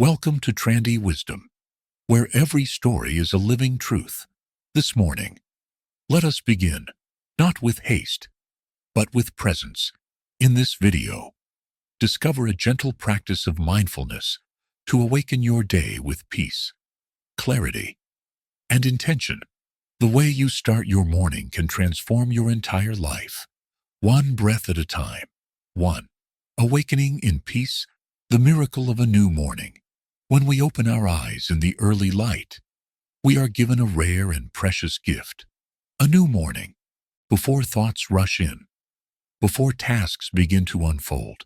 Welcome to Trandy Wisdom, where every story is a living truth. This morning, let us begin, not with haste, but with presence. In this video, discover a gentle practice of mindfulness to awaken your day with peace, clarity, and intention. The way you start your morning can transform your entire life, one breath at a time. 1. Awakening in peace, the miracle of a new morning. When we open our eyes in the early light, we are given a rare and precious gift, a new morning, before thoughts rush in, before tasks begin to unfold.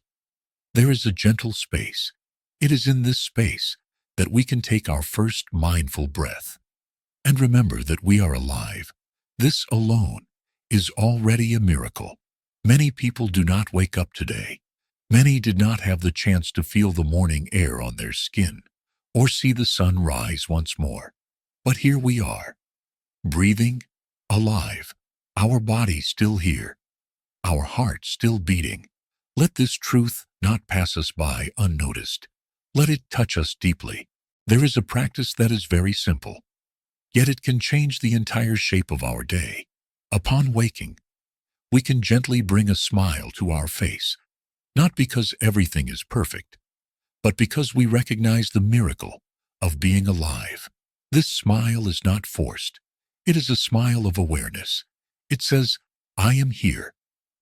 There is a gentle space. It is in this space that we can take our first mindful breath and remember that we are alive. This alone is already a miracle. Many people do not wake up today. Many did not have the chance to feel the morning air on their skin or see the sun rise once more. But here we are, breathing, alive, our body still here, our heart still beating. Let this truth not pass us by unnoticed. Let it touch us deeply. There is a practice that is very simple, yet it can change the entire shape of our day. Upon waking, we can gently bring a smile to our face, not because everything is perfect, but because we recognize the miracle of being alive. This smile is not forced. It is a smile of awareness. It says, I am here.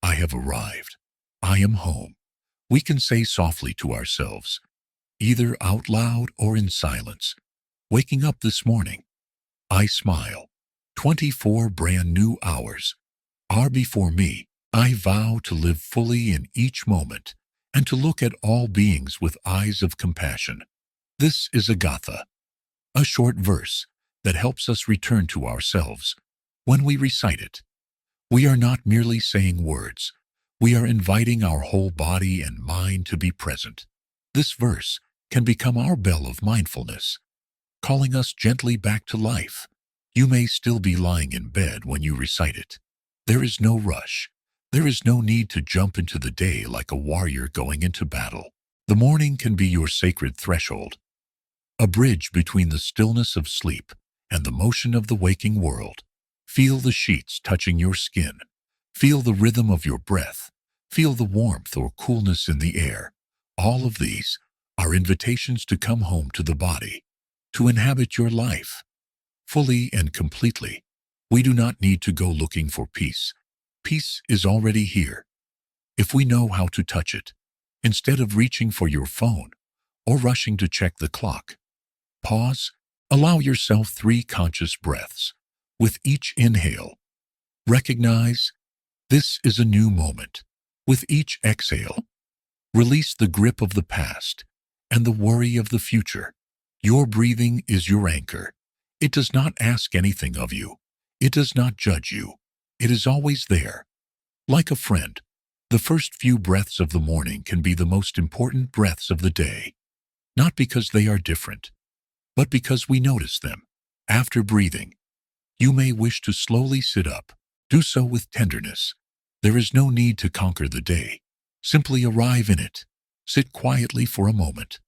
I have arrived. I am home. We can say softly to ourselves, either out loud or in silence, waking up this morning, I smile. 24 brand new hours are before me. I vow to live fully in each moment and to look at all beings with eyes of compassion. This is a gatha, a short verse that helps us return to ourselves. When we recite it, we are not merely saying words. We are inviting our whole body and mind to be present. This verse can become our bell of mindfulness, calling us gently back to life. You may still be lying in bed when you recite it. There is no rush. There is no need to jump into the day like a warrior going into battle. The morning can be your sacred threshold, a bridge between the stillness of sleep and the motion of the waking world. Feel the sheets touching your skin. Feel the rhythm of your breath. Feel the warmth or coolness in the air. All of these are invitations to come home to the body, to inhabit your life fully and completely. We do not need to go looking for peace. Peace is already here, if we know how to touch it. Instead of reaching for your phone or rushing to check the clock, pause. Allow yourself 3 conscious breaths. With each inhale, recognize this is a new moment. With each exhale, release the grip of the past and the worry of the future. Your breathing is your anchor. It does not ask anything of you. It does not judge you. It is always there. Like a friend, the first few breaths of the morning can be the most important breaths of the day, not because they are different, but because we notice them. After breathing, you may wish to slowly sit up. Do so with tenderness. There is no need to conquer the day. Simply arrive in it. Sit quietly for a moment.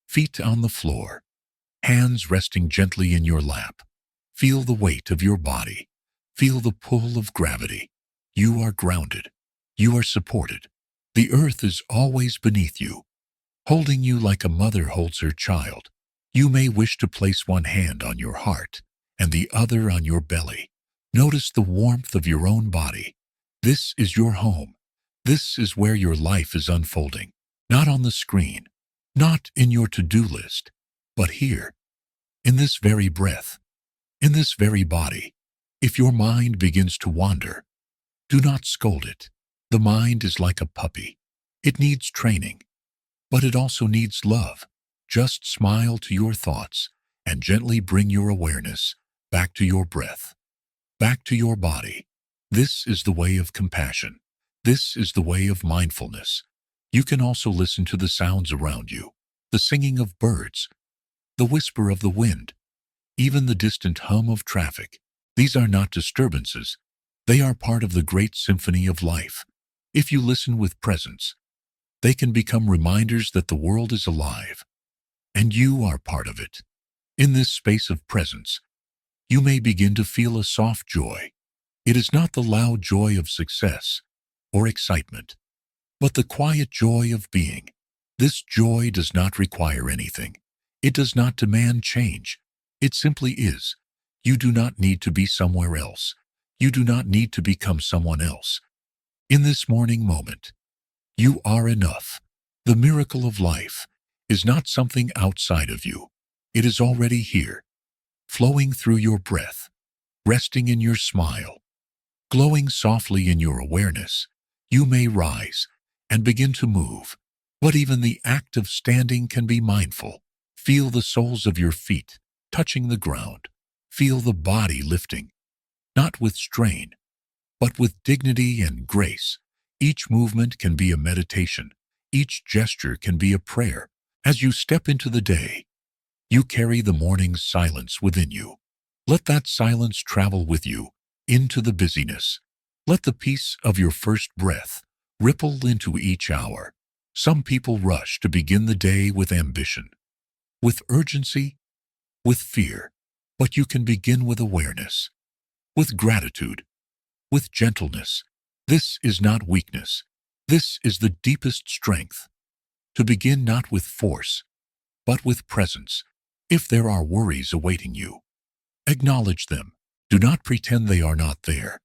Feet on the floor, hands resting gently in your lap. Feel the weight of your body. Feel the pull of gravity. You are grounded. You are supported. The earth is always beneath you, holding you like a mother holds her child. You may wish to place one hand on your heart and the other on your belly. Notice the warmth of your own body. This is your home. This is where your life is unfolding. Not on the screen, not in your to-do list, but here, in this very breath, in this very body. If your mind begins to wander, do not scold it. The mind is like a puppy. It needs training, but it also needs love. Just smile to your thoughts and gently bring your awareness back to your breath, back to your body. This is the way of compassion. This is the way of mindfulness. You can also listen to the sounds around you, the singing of birds, the whisper of the wind, even the distant hum of traffic. These are not disturbances. They are part of the great symphony of life. If you listen with presence, they can become reminders that the world is alive, and you are part of it. In this space of presence, you may begin to feel a soft joy. It is not the loud joy of success or excitement, but the quiet joy of being. This joy does not require anything. It does not demand change. It simply is. You do not need to be somewhere else. You do not need to become someone else. In this morning moment, you are enough. The miracle of life is not something outside of you. It is already here, flowing through your breath, resting in your smile, glowing softly in your awareness. You may rise and begin to move, but even the act of standing can be mindful. Feel the soles of your feet touching the ground. Feel the body lifting, not with strain, but with dignity and grace. Each movement can be a meditation. Each gesture can be a prayer. As you step into the day, you carry the morning's silence within you. Let that silence travel with you into the busyness. Let the peace of your first breath ripple into each hour. Some people rush to begin the day with ambition, with urgency, with fear, but you can begin with awareness, with gratitude, with gentleness. This is not weakness. This is the deepest strength. To begin not with force, but with presence. If there are worries awaiting you, acknowledge them. Do not pretend they are not there,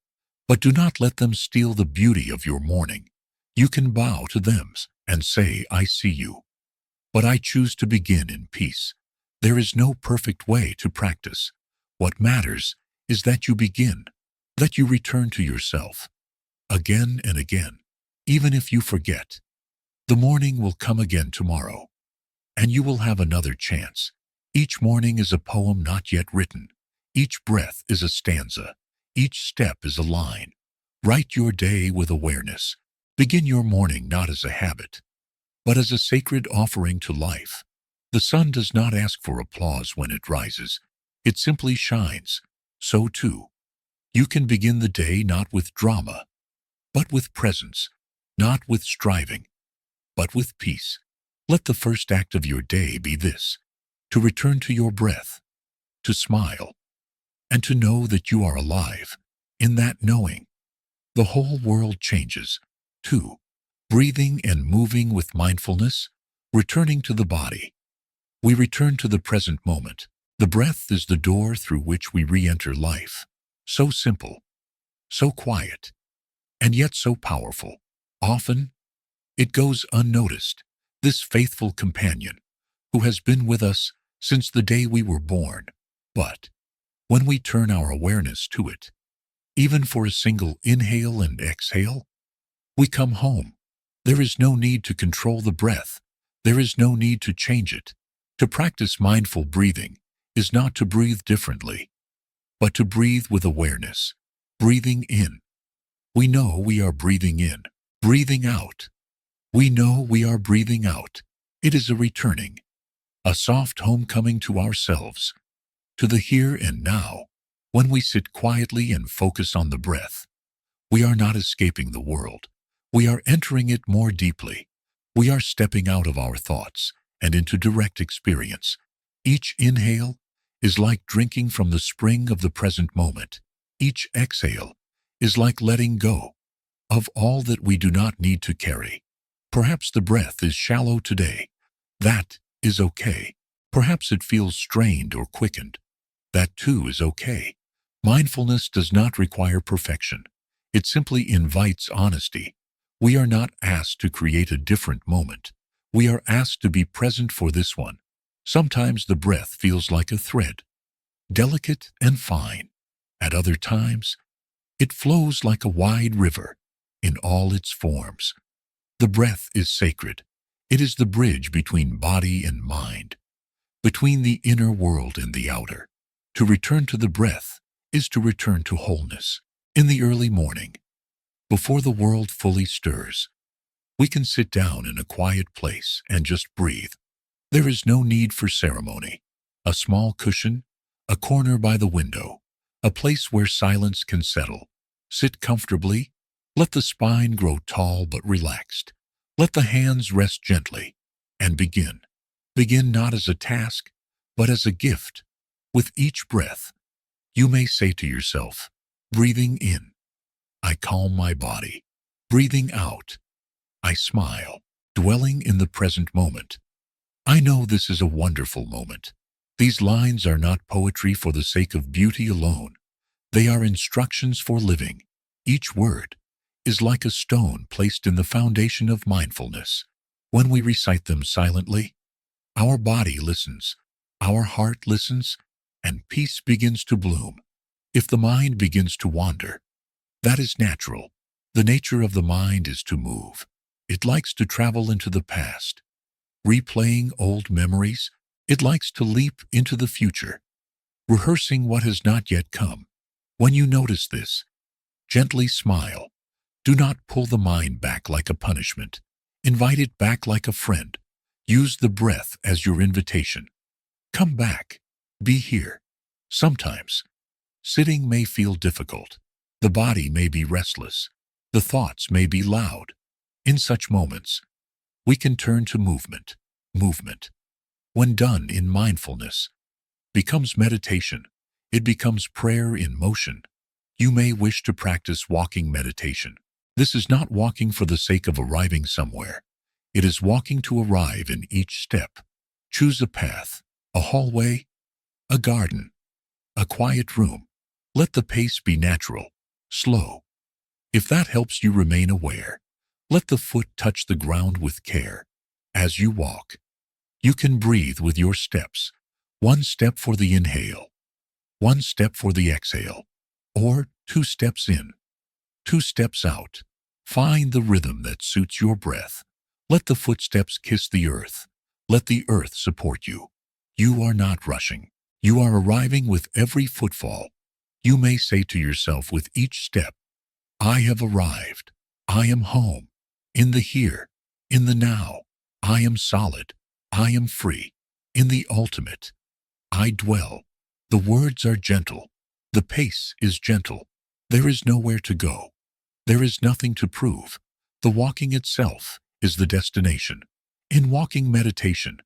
but do not let them steal the beauty of your morning. You can bow to them and say, I see you, but I choose to begin in peace. There is no perfect way to practice. What matters is that you begin, that you return to yourself again and again. Even if you forget, the morning will come again tomorrow, and you will have another chance. Each morning is a poem not yet written. Each breath is a stanza. Each step is a line. Write your day with awareness. Begin your morning not as a habit, but as a sacred offering to life. The sun does not ask for applause when it rises. It simply shines. So too, you can begin the day not with drama, but with presence, not with striving, but with peace. Let the first act of your day be this: to return to your breath, to smile, and to know that you are alive. In that knowing, the whole world changes. 2. Breathing and moving with mindfulness, returning to the body. We return to the present moment. The breath is the door through which we re-enter life. So simple, so quiet, and yet so powerful. Often, it goes unnoticed. This faithful companion, who has been with us since the day we were born. But when we turn our awareness to it, even for a single inhale and exhale, we come home. There is no need to control the breath. There is no need to change it. To practice mindful breathing is not to breathe differently, but to breathe with awareness. Breathing in. We know we are breathing in. Breathing out. We know we are breathing out. It is a returning, a soft homecoming to ourselves, to the here and now. When we sit quietly and focus on the breath, we are not escaping the world. We are entering it more deeply. We are stepping out of our thoughts and into direct experience. Each inhale is like drinking from the spring of the present moment. Each exhale is like letting go of all that we do not need to carry. Perhaps the breath is shallow today. That is okay. Perhaps it feels strained or quickened. That too is okay. Mindfulness does not require perfection. It simply invites honesty. We are not asked to create a different moment. We are asked to be present for this one. Sometimes the breath feels like a thread, delicate and fine. At other times, it flows like a wide river in all its forms. The breath is sacred. It is the bridge between body and mind, between the inner world and the outer. To return to the breath is to return to wholeness. In the early morning, before the world fully stirs, we can sit down in a quiet place and just breathe. There is no need for ceremony. A small cushion, a corner by the window, a place where silence can settle. Sit comfortably. Let the spine grow tall but relaxed. Let the hands rest gently, and begin. Begin not as a task, but as a gift. With each breath, you may say to yourself, breathing in, I calm my body. Breathing out, I smile, dwelling in the present moment. I know this is a wonderful moment. These lines are not poetry for the sake of beauty alone. They are instructions for living. Each word is like a stone placed in the foundation of mindfulness. When we recite them silently, our body listens, our heart listens, and peace begins to bloom. If the mind begins to wander, that is natural. The nature of the mind is to move. It likes to travel into the past, replaying old memories. It likes to leap into the future, rehearsing what has not yet come. When you notice this, gently smile. Do not pull the mind back like a punishment. Invite it back like a friend. Use the breath as your invitation. Come back. Be here. Sometimes, sitting may feel difficult. The body may be restless. The thoughts may be loud. In such moments, we can turn to movement. Movement, when done in mindfulness, becomes meditation. It becomes prayer in motion. You may wish to practice walking meditation. This is not walking for the sake of arriving somewhere. It is walking to arrive in each step. Choose a path, a hallway, a garden, a quiet room. Let the pace be natural, slow. If that helps you remain aware, let the foot touch the ground with care. As you walk, you can breathe with your steps. One step for the inhale, one step for the exhale, or 2 steps in, 2 steps out. Find the rhythm that suits your breath. Let the footsteps kiss the earth. Let the earth support you. You are not rushing. You are arriving with every footfall. You may say to yourself with each step, I have arrived. I am home. In the here, in the now. I am solid. I am free. In the ultimate, I dwell. The words are gentle. The pace is gentle. There is nowhere to go. There is nothing to prove. The walking itself is the destination. In walking meditation,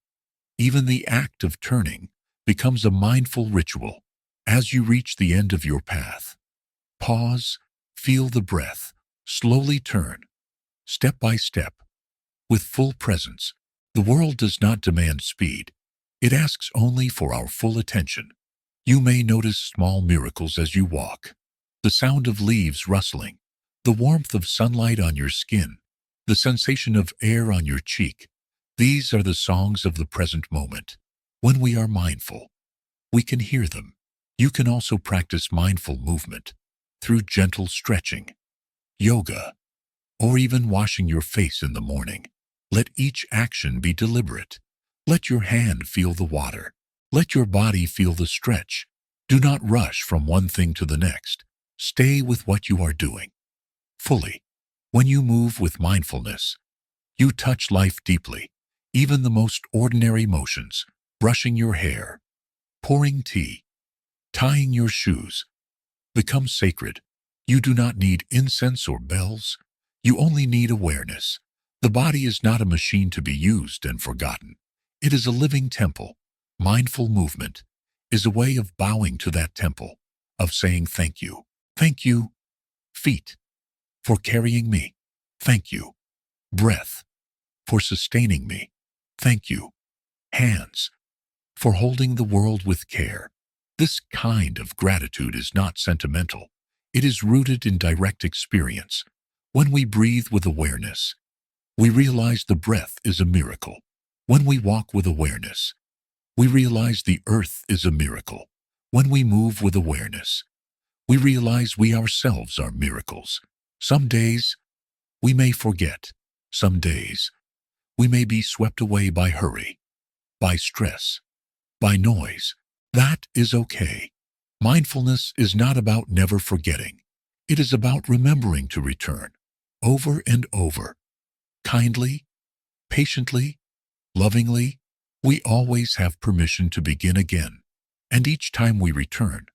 even the act of turning becomes a mindful ritual. As you reach the end of your path, pause, feel the breath, slowly turn, step by step, with full presence. The world does not demand speed. It asks only for our full attention. You may notice small miracles as you walk. The sound of leaves rustling, the warmth of sunlight on your skin, the sensation of air on your cheek. These are the songs of the present moment. When we are mindful, we can hear them. You can also practice mindful movement through gentle stretching, yoga, or even washing your face in the morning. Let each action be deliberate. Let your hand feel the water. Let your body feel the stretch. Do not rush from one thing to the next. Stay with what you are doing fully. When you move with mindfulness, you touch life deeply. Even the most ordinary motions, brushing your hair, pouring tea, tying your shoes, become sacred. You do not need incense or bells. You only need awareness. The body is not a machine to be used and forgotten. It is a living temple. Mindful movement is a way of bowing to that temple, of saying thank you. Thank you, feet, for carrying me. Thank you, breath, for sustaining me. Thank you, hands, for holding the world with care. This kind of gratitude is not sentimental. It is rooted in direct experience. When we breathe with awareness, we realize the breath is a miracle. When we walk with awareness, we realize the earth is a miracle. When we move with awareness, we realize we ourselves are miracles. Some days, we may forget. Some days, we may be swept away by hurry, by stress, by noise. That is okay. Mindfulness is not about never forgetting. It is about remembering to return, over and over, kindly, patiently, lovingly. We always have permission to begin again. And each time we return,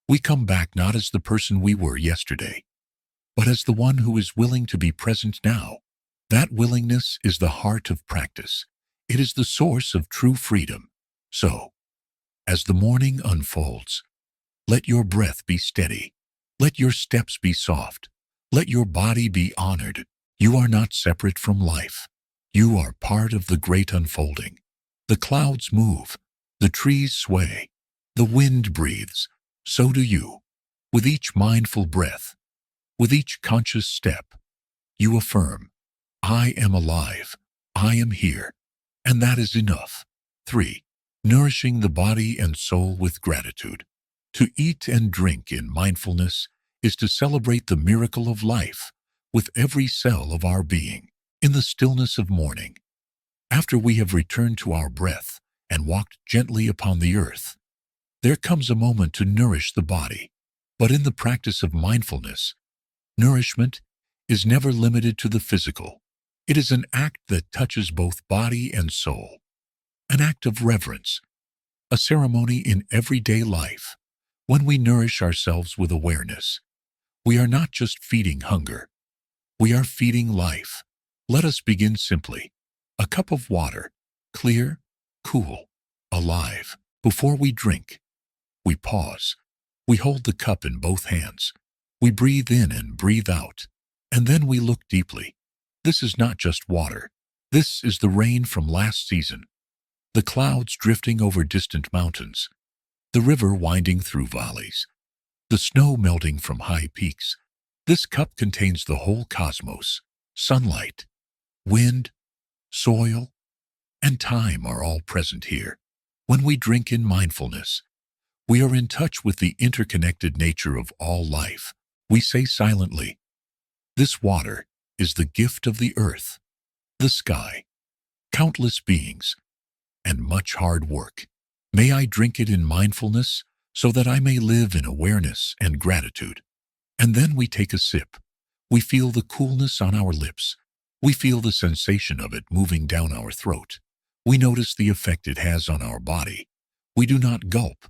we come back not as the person we were yesterday, but as the one who is willing to be present now. That willingness is the heart of practice. It is the source of true freedom. So, as the morning unfolds, let your breath be steady. Let your steps be soft. Let your body be honored. You are not separate from life. You are part of the great unfolding. The clouds move. The trees sway. The wind breathes. So do you. With each mindful breath, with each conscious step, you affirm, I am alive. I am here. And that is enough. 3. Nourishing the body and soul with gratitude. To eat and drink in mindfulness is to celebrate the miracle of life with every cell of our being. In the stillness of morning, after we have returned to our breath and walked gently upon the earth, there comes a moment to nourish the body. But in the practice of mindfulness, nourishment is never limited to the physical. It is an act that touches both body and soul, an act of reverence, a ceremony in everyday life. When we nourish ourselves with awareness, we are not just feeding hunger, we are feeding life. Let us begin simply. A cup of water, clear, cool, alive. Before we drink, we pause. We hold the cup in both hands. We breathe in and breathe out. And then we look deeply. This is not just water. This is the rain from last season. The clouds drifting over distant mountains. The river winding through valleys. The snow melting from high peaks. This cup contains the whole cosmos. Sunlight, wind, soil, and time are all present here. When we drink in mindfulness, we are in touch with the interconnected nature of all life. We say silently, this water is the gift of the earth, the sky, countless beings, and much hard work. May I drink it in mindfulness so that I may live in awareness and gratitude. And then we take a sip. We feel the coolness on our lips. We feel the sensation of it moving down our throat. We notice the effect it has on our body. We do not gulp.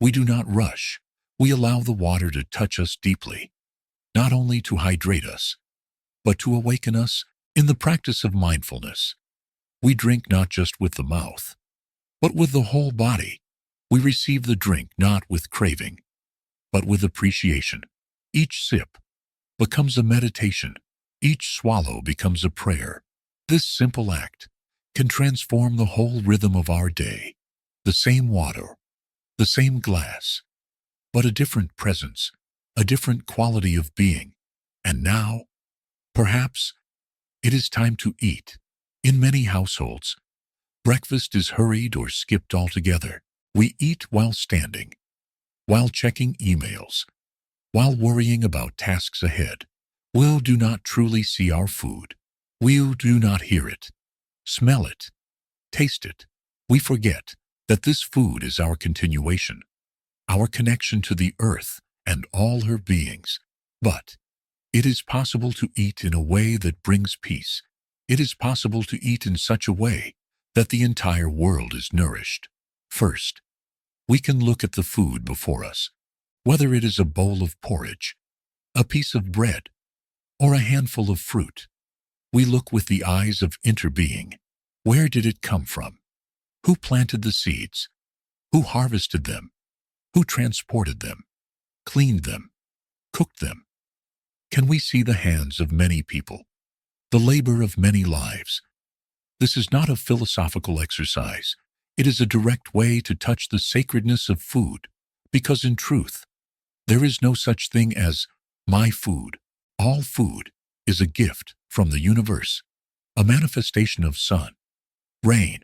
We do not rush. We allow the water to touch us deeply, not only to hydrate us, but to awaken us. In the practice of mindfulness, we drink not just with the mouth, but with the whole body. We receive the drink not with craving, but with appreciation. Each sip becomes a meditation. Each swallow becomes a prayer. This simple act can transform the whole rhythm of our day. The same water, the same glass, but a different presence, a different quality of being. And now, perhaps, it is time to eat. In many households, breakfast is hurried or skipped altogether. We eat while standing, while checking emails, while worrying about tasks ahead. We do not truly see our food. We do not hear it, smell it, taste it. We forget that this food is our continuation, our connection to the earth and all her beings. But it is possible to eat in a way that brings peace. It is possible to eat in such a way that the entire world is nourished. First, we can look at the food before us, whether it is a bowl of porridge, a piece of bread, or a handful of fruit. We look with the eyes of interbeing. Where did it come from? Who planted the seeds? Who harvested them? Who transported them, cleaned them, cooked them? Can we see the hands of many people, the labor of many lives? This is not a philosophical exercise. It is a direct way to touch the sacredness of food, because in truth, there is no such thing as my food. All food is a gift from the universe, a manifestation of sun, rain,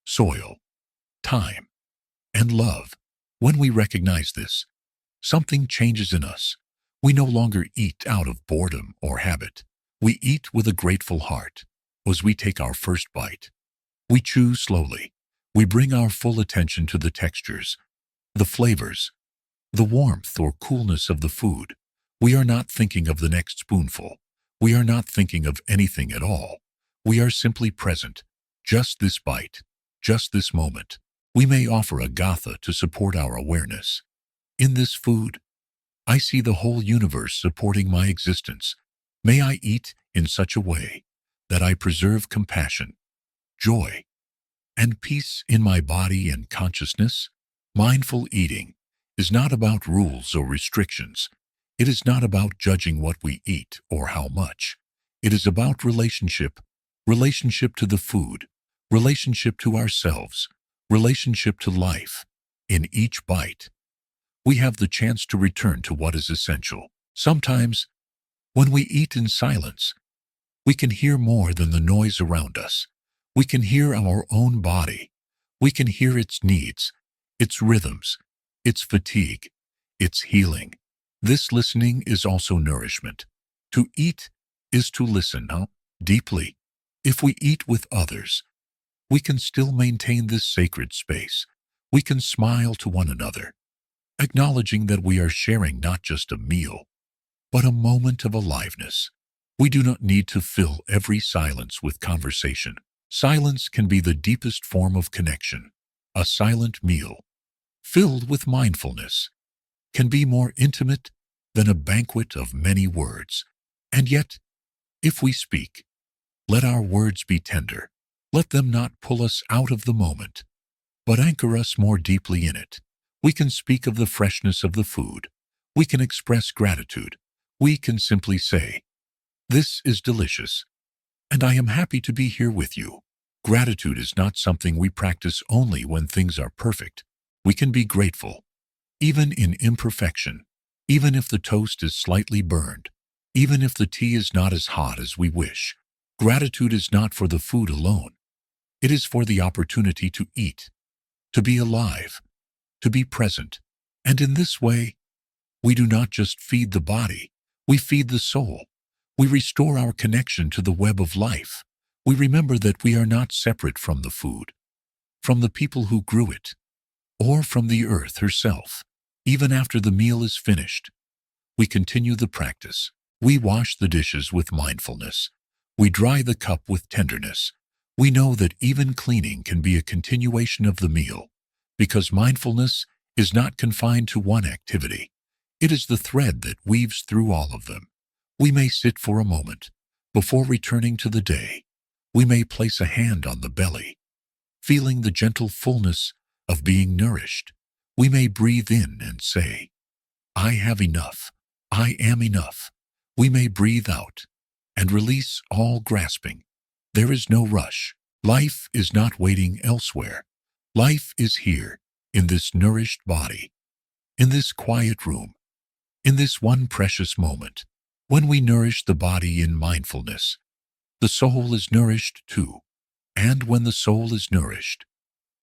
soil, time, and love. When we recognize this, something changes in us. We no longer eat out of boredom or habit. We eat with a grateful heart. As we take our first bite, we chew slowly. We bring our full attention to the textures, the flavors, the warmth or coolness of the food. We are not thinking of the next spoonful. We are not thinking of anything at all. We are simply present. Just this bite, just this moment. We may offer a gatha to support our awareness. In this food, I see the whole universe supporting my existence. May I eat in such a way that I preserve compassion, joy, and peace in my body and consciousness. Mindful eating is not about rules or restrictions. It is not about judging what we eat or how much. It is about relationship, relationship to the food, relationship to ourselves, relationship to life. In each bite, we have the chance to return to what is essential. Sometimes, when we eat in silence, we can hear more than the noise around us. We can hear our own body. We can hear its needs, its rhythms, its fatigue, its healing. This listening is also nourishment. To eat is to listen, deeply. If we eat with others, we can still maintain this sacred space. We can smile to one another, acknowledging that we are sharing not just a meal, but a moment of aliveness. We do not need to fill every silence with conversation. Silence can be the deepest form of connection. A silent meal, filled with mindfulness, can be more intimate than a banquet of many words. And yet, if we speak, let our words be tender. Let them not pull us out of the moment, but anchor us more deeply in it. We can speak of the freshness of the food. We can express gratitude. We can simply say, "This is delicious, and I am happy to be here with you." Gratitude is not something we practice only when things are perfect. We can be grateful, even in imperfection, even if the toast is slightly burned, even if the tea is not as hot as we wish. Gratitude is not for the food alone. It is for the opportunity to eat, to be alive, to be present. And in this way, we do not just feed the body, we feed the soul. We restore our connection to the web of life. We remember that we are not separate from the food, from the people who grew it, or from the earth herself. Even after the meal is finished, we continue the practice. We wash the dishes with mindfulness. We dry the cup with tenderness. We know that even cleaning can be a continuation of the meal, because mindfulness is not confined to one activity. It is the thread that weaves through all of them. We may sit for a moment before returning to the day. We may place a hand on the belly, feeling the gentle fullness of being nourished. We may breathe in and say, "I have enough. I am enough." We may breathe out and release all grasping. There is no rush. Life is not waiting elsewhere. Life is here, in this nourished body, in this quiet room, in this one precious moment. When we nourish the body in mindfulness, the soul is nourished too. And when the soul is nourished,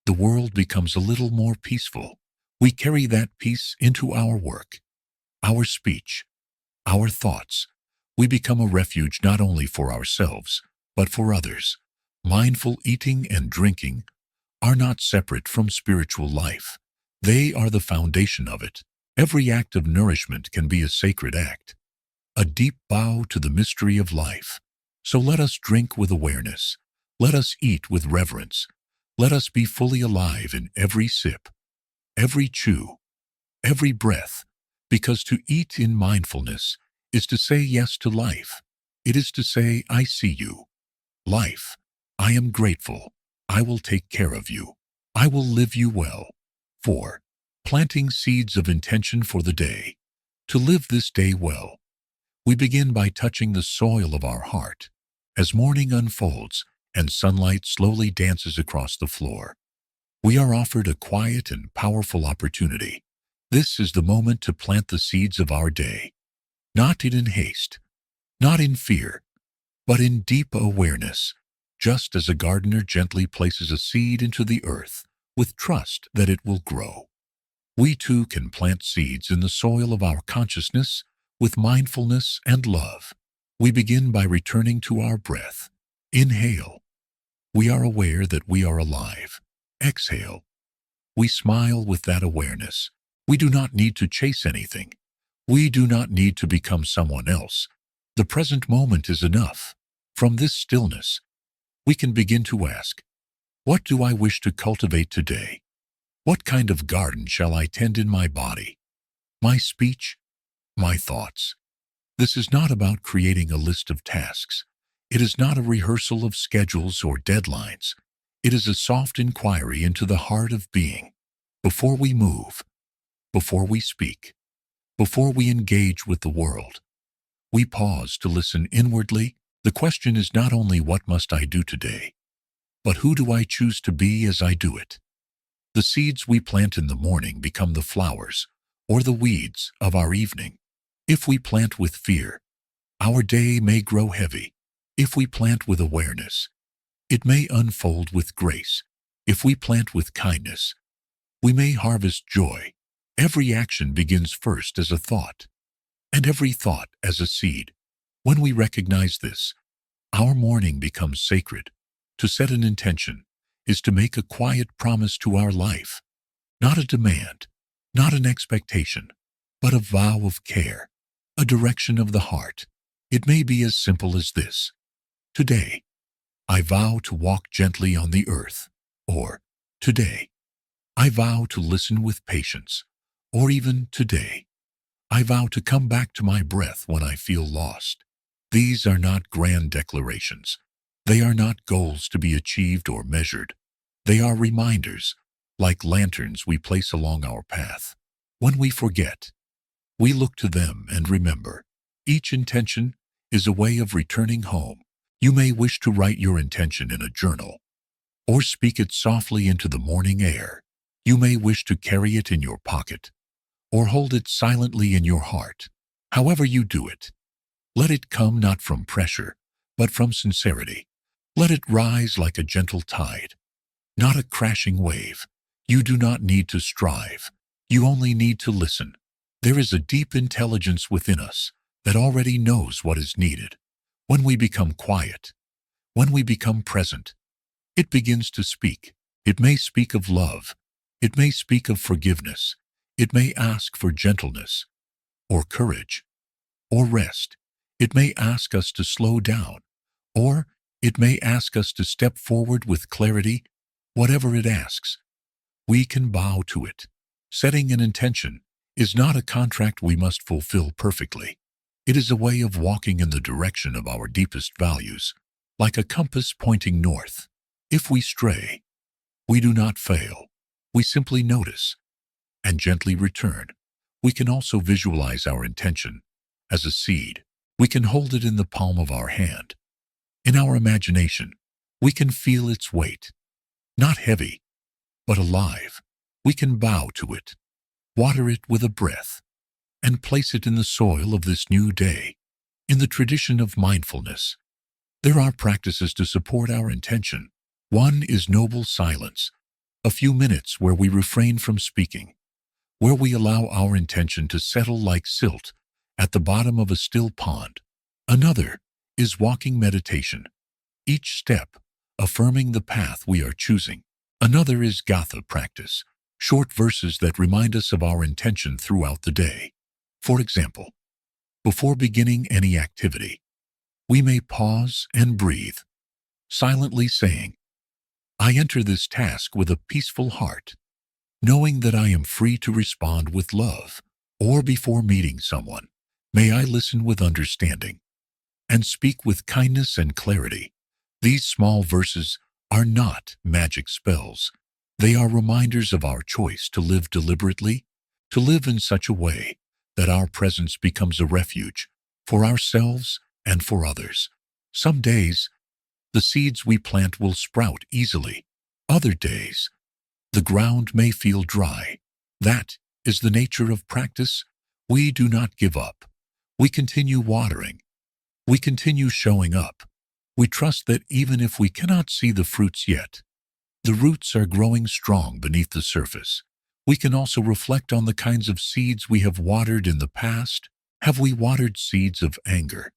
the world becomes a little more peaceful. We carry that peace into our work, our speech, our thoughts. We become a refuge not only for ourselves, but for others. Mindful eating and drinking are not separate from spiritual life. They are the foundation of it. Every act of nourishment can be a sacred act, a deep bow to the mystery of life. So let us drink with awareness. Let us eat with reverence. Let us be fully alive in every sip, every chew, every breath, because to eat in mindfulness is to say yes to life. It is to say, "I see you. Life, I am grateful. I will take care of you. I will live you well." 4. Planting seeds of intention for the day. To live this day well, we begin by touching the soil of our heart. As morning unfolds and sunlight slowly dances across the floor, we are offered a quiet and powerful opportunity. This is the moment to plant the seeds of our day, not in haste, not in fear, but in deep awareness, just as a gardener gently places a seed into the earth with trust that it will grow. We too can plant seeds in the soil of our consciousness with mindfulness and love. We begin by returning to our breath. Inhale. We are aware that we are alive. Exhale. We smile with that awareness. We do not need to chase anything. We do not need to become someone else. The present moment is enough. From this stillness, we can begin to ask, what do I wish to cultivate today? What kind of garden shall I tend in my body, my speech, my thoughts? This is not about creating a list of tasks. It is not a rehearsal of schedules or deadlines. It is a soft inquiry into the heart of being. Before we move, before we speak, before we engage with the world, we pause to listen inwardly. The question is not only what must I do today, but who do I choose to be as I do it? The seeds we plant in the morning become the flowers or the weeds of our evening. If we plant with fear, our day may grow heavy. If we plant with awareness, it may unfold with grace. If we plant with kindness, we may harvest joy. Every action begins first as a thought, and every thought as a seed. When we recognize this, our morning becomes sacred. To set an intention is to make a quiet promise to our life, not a demand, not an expectation, but a vow of care, a direction of the heart. It may be as simple as this: today, I vow to walk gently on the earth, or today, I vow to listen with patience, or even today, I vow to come back to my breath when I feel lost. These are not grand declarations. They are not goals to be achieved or measured. They are reminders, like lanterns we place along our path. When we forget, we look to them and remember. Each intention is a way of returning home. You may wish to write your intention in a journal, or speak it softly into the morning air. You may wish to carry it in your pocket, or hold it silently in your heart. However you do it, let it come not from pressure, but from sincerity. Let it rise like a gentle tide, not a crashing wave. You do not need to strive. You only need to listen. There is a deep intelligence within us that already knows what is needed. When we become quiet, when we become present, it begins to speak. It may speak of love. It may speak of forgiveness. It may ask for gentleness, or courage, or rest. It may ask us to slow down, or it may ask us to step forward with clarity. Whatever it asks, we can bow to it. Setting an intention is not a contract we must fulfill perfectly. It is a way of walking in the direction of our deepest values, like a compass pointing north. If we stray, we do not fail. We simply notice and gently return. We can also visualize our intention as a seed. We can hold it in the palm of our hand. In our imagination, we can feel its weight, not heavy, but alive. We can bow to it, water it with a breath, and place it in the soil of this new day. In the tradition of mindfulness, there are practices to support our intention. One is noble silence, a few minutes where we refrain from speaking, where we allow our intention to settle like silt at the bottom of a still pond. Another is walking meditation, each step affirming the path we are choosing. Another is gatha practice, short verses that remind us of our intention throughout the day. For example, before beginning any activity, we may pause and breathe, silently saying, I enter this task with a peaceful heart, knowing that I am free to respond with love. Or before meeting someone, may I listen with understanding and speak with kindness and clarity. These small verses are not magic spells. They are reminders of our choice to live deliberately, to live in such a way that our presence becomes a refuge for ourselves and for others. Some days, the seeds we plant will sprout easily. Other days, the ground may feel dry. That is the nature of practice. We do not give up. We continue watering. We continue showing up. We trust that even if we cannot see the fruits yet, the roots are growing strong beneath the surface. We can also reflect on the kinds of seeds we have watered in the past. Have we watered seeds of anger,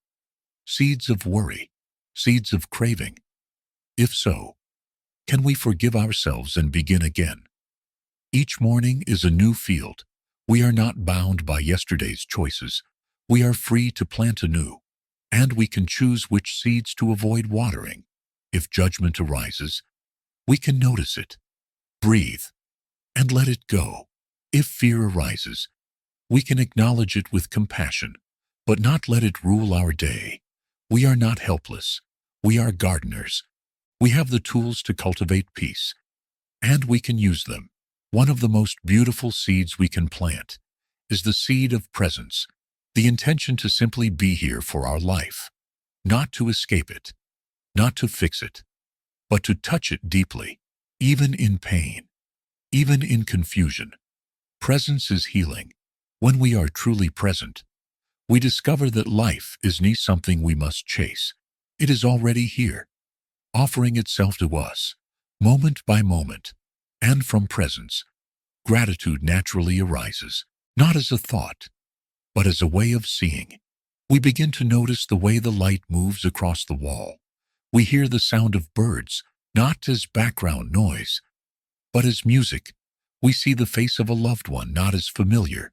seeds of worry, seeds of craving? If so, can we forgive ourselves and begin again? Each morning is a new field. We are not bound by yesterday's choices. We are free to plant anew, and we can choose which seeds to avoid watering. If judgment arises, we can notice it, breathe, and let it go. If fear arises, we can acknowledge it with compassion, but not let it rule our day. We are not helpless. We are gardeners, We have the tools to cultivate peace, and we can use them. One of the most beautiful seeds we can plant is the seed of presence, the intention to simply be here for our life, not to escape it, not to fix it, but to touch it deeply, even in pain, even in confusion. Presence is healing. When we are truly present, we discover that life is not something we must chase. It is already here, offering itself to us, moment by moment. And from presence, gratitude naturally arises, not as a thought, but as a way of seeing. We begin to notice the way the light moves across the wall. We hear the sound of birds, not as background noise, but as music. We see the face of a loved one not as familiar,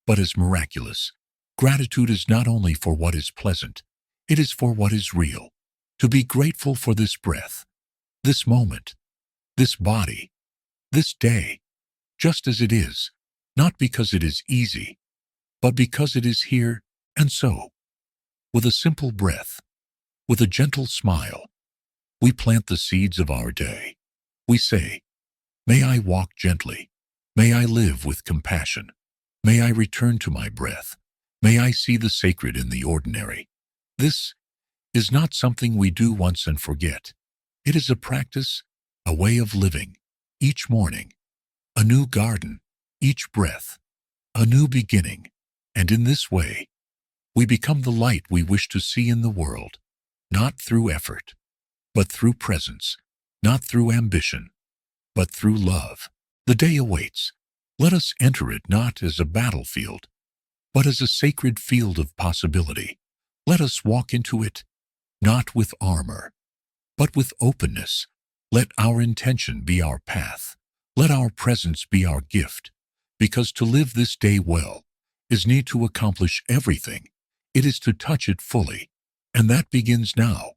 but as miraculous. Gratitude is not only for what is pleasant, it is for what is real. To be grateful for this breath, this moment, this body, this day, just as it is, not because it is easy, but because it is here. And so, with a simple breath, with a gentle smile, we plant the seeds of our day. We say, may I walk gently, may I live with compassion, may I return to my breath, may I see the sacred in the ordinary. This is not something we do once and forget. It is a practice, a way of living. Each morning, a new garden, each breath, a new beginning. And in this way, we become the light we wish to see in the world, not through effort, but through presence, not through ambition, but through love. The day awaits. Let us enter it not as a battlefield, but as a sacred field of possibility. Let us walk into it, not with armor, but with openness. Let our intention be our path. Let our presence be our gift, because to live this day well is need to accomplish everything. It is to touch it fully, and that begins now.